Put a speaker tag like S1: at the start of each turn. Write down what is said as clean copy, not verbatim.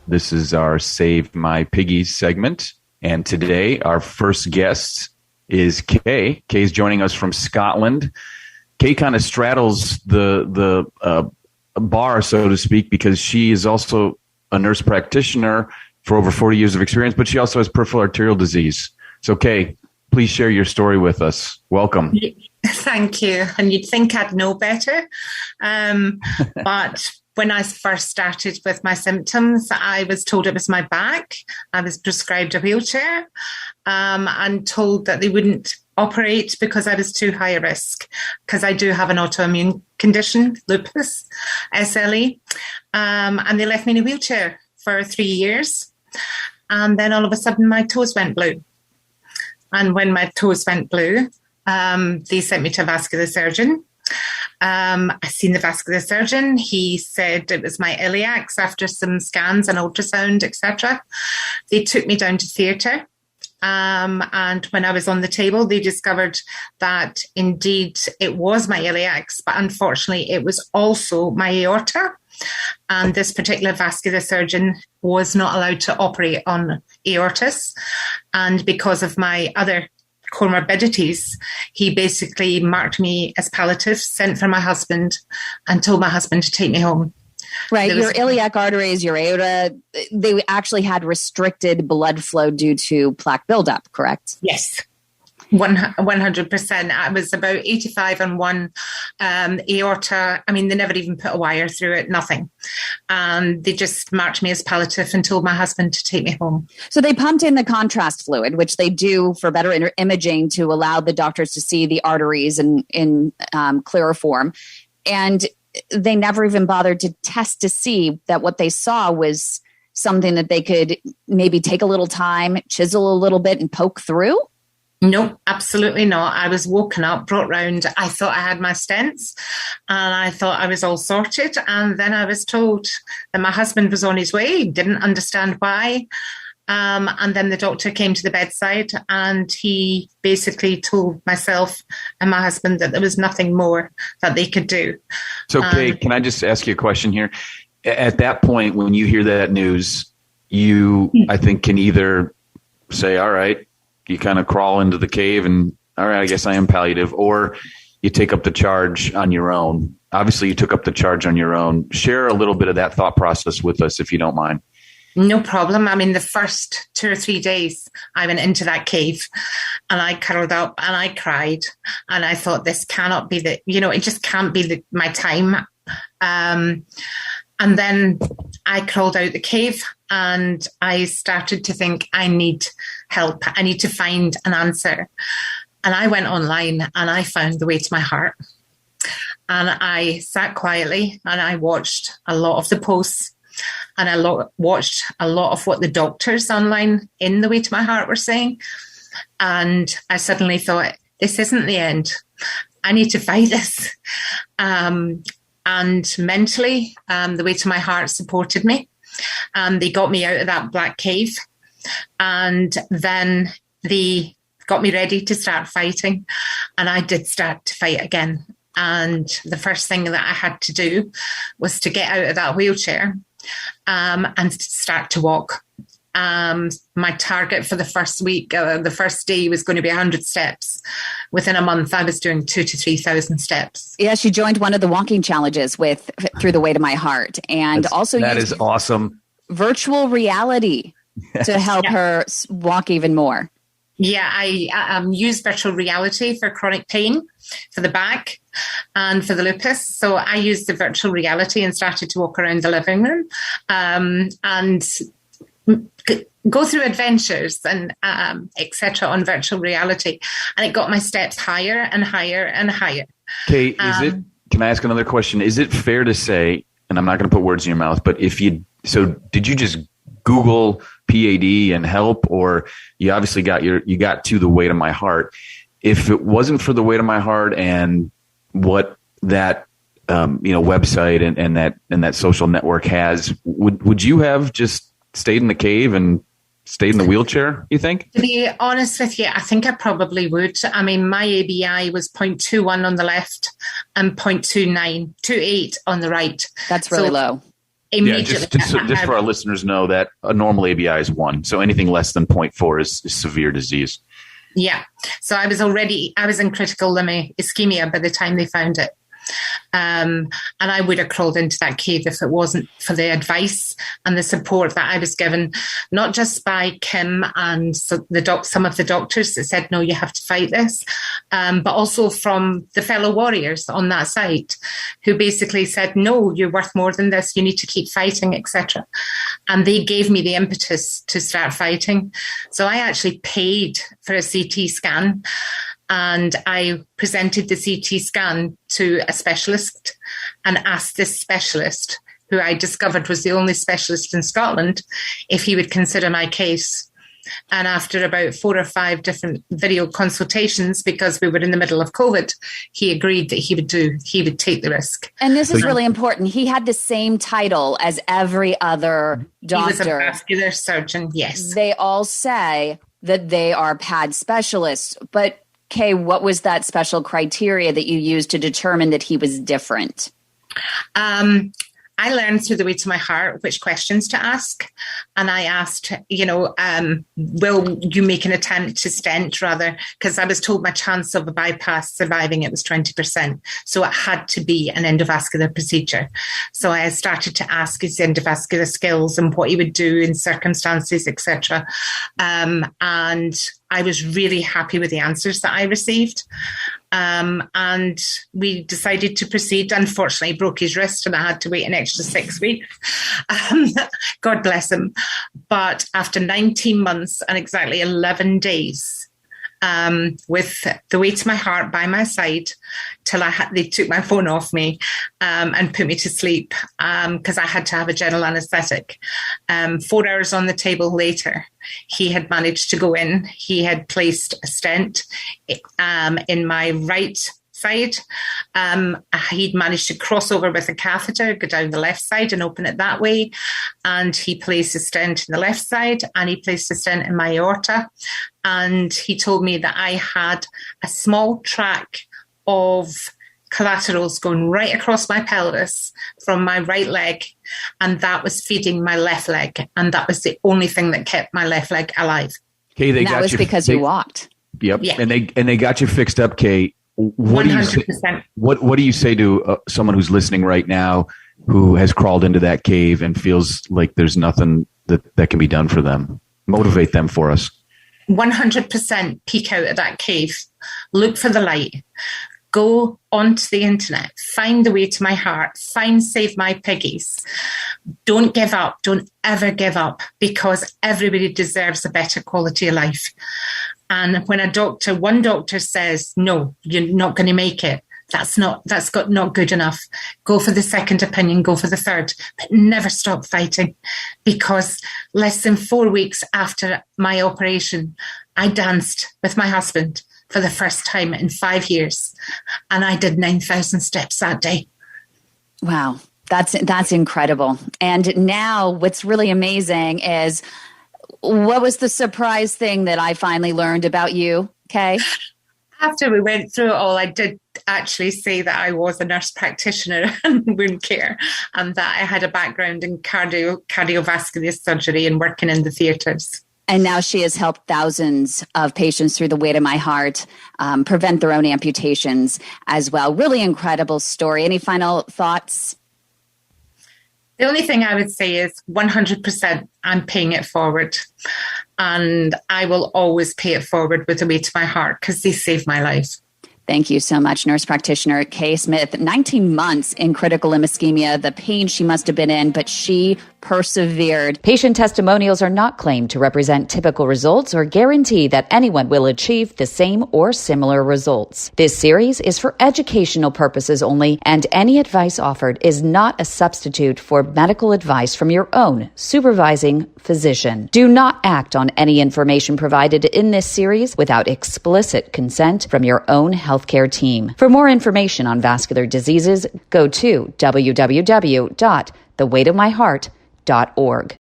S1: This is our Save My Piggies segment. And today, our first guest is Kay. Kay's joining us from Scotland. Kay kind of straddles the bar, so to speak, because she is also a nurse practitioner for over 40 years of experience, but she also has peripheral arterial disease. So, Kay, please share your story with us. Welcome.
S2: Thank you. And you'd think I'd know better. But when I first started with my symptoms, I was told it was my back. I was prescribed a wheelchair and told that they wouldn't operate because I was too high a risk, because I do have an autoimmune condition, lupus, SLE. And they left me in a wheelchair for 3 years. And then all of a sudden my toes went blue. And when my toes went blue, they sent me to a vascular surgeon. I seen the vascular surgeon. He said it was my iliacs after some scans and ultrasound, etc. They took me down to theatre. And when I was on the table, they discovered that indeed it was my iliacs, but unfortunately it was also my aorta. And this particular vascular surgeon was not allowed to operate on aortas. And because of my other comorbidities, he basically marked me as palliative, sent for my husband, and told my husband to take me home.
S3: Right. Your iliac arteries, your aorta, they actually had restricted blood flow due to plaque buildup, correct?
S2: Yes. 100%. I was about 85 on one aorta. I mean, they never even put a wire through it, nothing. They just marked me as palliative and told my husband to take me home.
S3: So they pumped in the contrast fluid, which they do for better imaging to allow the doctors to see the arteries in clearer form. And they never even bothered to test to see that what they saw was something that they could maybe take a little time, chisel a little bit and poke through.
S2: No, absolutely not. I was woken up, brought round. I thought I had my stents and I thought I was all sorted. And then I was told that my husband was on his way, didn't understand why. And then the doctor came to the bedside and he basically told myself and my husband that there was nothing more that they could do.
S1: So, Kay, can I just ask you a question here? At that point, when you hear that news, you, I think, can either say, all right, you kind of crawl into the cave and, all right, I guess I am palliative, or you take up the charge on your own. Obviously, you took up the charge on your own. Share a little bit of that thought process with us, if you don't mind.
S2: No problem. I mean, the first 2 or 3 days I went into that cave and I curled up and I cried and I thought, this cannot be it just can't be my time. And then I crawled out the cave and I started to think, I need help. I need to find an answer. And I went online and I found the way to my heart. And I sat quietly and I watched a lot of the posts. And I watched a lot of what the doctors online in the Way to My Heart were saying. And I suddenly thought, this isn't the end. I need to fight this. And mentally, the Way to My Heart supported me. They got me out of that black cave. And then they got me ready to start fighting. And I did start to fight again. And the first thing that I had to do was to get out of that wheelchair and start to walk. My target for the first week, the first day was going to be 100 steps. Within a month, I was doing 2,000 to 3,000 steps.
S3: Yeah, she joined one of the walking challenges through the Way to My Heart, and
S1: that is awesome.
S3: Virtual reality to help her walk even more.
S2: Yeah, I use virtual reality for chronic pain, for the back and for the lupus. So I used the virtual reality and started to walk around the living room and go through adventures and etc. on virtual reality. And it got my steps higher and higher and higher.
S1: Kay, can I ask another question? Is it fair to say, and I'm not going to put words in your mouth, but did you just Google P.A.D. and help, or you obviously got to the Way to My Heart? If it wasn't for the Way to My Heart and what that website and that social network has, would you have just stayed in the cave and stayed in the wheelchair, you think?
S2: To be honest with you, I think I probably would. I mean, my ABI was 0.21 on the left and 0.28 on the right.
S3: That's really low.
S2: immediately.
S1: Just for our listeners know that a normal ABI is 1. So anything less than 0.4 is severe disease.
S2: Yeah. So I was in critical limb ischemia by the time they found it. And I would have crawled into that cave if it wasn't for the advice and the support that I was given, not just by Kim and some of the doctors that said, no, you have to fight this, but also from the fellow warriors on that site who basically said, no, you're worth more than this. You need to keep fighting, etc. And they gave me the impetus to start fighting. So I actually paid for a CT scan. And I presented the CT scan to a specialist and asked this specialist, who I discovered was the only specialist in Scotland, if he would consider my case. And after about 4 or 5 different video consultations, because we were in the middle of COVID, he agreed that he would take the risk.
S3: And this is really important. He had the same title as every other doctor.
S2: He was a vascular surgeon, yes.
S3: They all say that they are P.A.D specialists, but Kay, what was that special criteria that you used to determine that he was different?
S2: I learned through the way to my heart which questions to ask. And I asked, will you make an attempt to stent rather? Because I was told my chance of a bypass surviving it was 20%. So it had to be an endovascular procedure. So I started to ask his endovascular skills and what he would do in circumstances, etc. And I was really happy with the answers that I received. And we decided to proceed. Unfortunately, he broke his wrist and I had to wait an extra 6 weeks. God bless him. But after 19 months and exactly 11 days, with the way to my heart by my side, till they took my phone off me and put me to sleep because I had to have a general anaesthetic. 4 hours on the table later, he had managed to go in. He had placed a stent in my right side. He'd managed to cross over with a catheter, go down the left side and open it that way. And he placed a stent in the left side and he placed a stent in my aorta. And he told me that I had a small track of collaterals going right across my pelvis from my right leg. And that was feeding my left leg. And that was the only thing that kept my left leg alive.
S1: Kay,
S3: that was because you walked.
S1: Yep. Yeah. And they got you fixed up, Kay. What
S2: 100%.
S1: What do you say to someone who's listening right now who has crawled into that cave and feels like there's nothing that can be done for them? Motivate them for us.
S2: 100% peek out of that cave. Look for the light. Go onto the internet. Find the way to my heart. Find Save My Piggies. Don't give up. Don't ever give up because everybody deserves a better quality of life. And when one doctor says, no, you're not going to make it, that's not good enough. Go for the second opinion, go for the third, but never stop fighting because less than 4 weeks after my operation, I danced with my husband for the first time in 5 years. And I did 9,000 steps that day.
S3: Wow. That's incredible. And now what's really amazing is, what was the surprise thing that I finally learned about you, Kay?
S2: After we went through it all, I did actually say that I was a nurse practitioner in wound care and that I had a background in cardiovascular surgery and working in the theatres.
S3: And now she has helped thousands of patients through the Way to My Heart prevent their own amputations as well. Really incredible story. Any final thoughts?
S2: The only thing I would say is 100% I'm paying it forward. And I will always pay it forward with the Way to My Heart because they saved my life.
S3: Thank you so much, Nurse Practitioner Kay Smith. 19 months in critical limb ischemia, the pain she must have been in, but she persevered.
S4: Patient testimonials are not claimed to represent typical results or guarantee that anyone will achieve the same or similar results. This series is for educational purposes only, and any advice offered is not a substitute for medical advice from your own supervising physician. Do not act on any information provided in this series without explicit consent from your own healthcare team. For more information on vascular diseases, go to www.thewaytomyheart.org.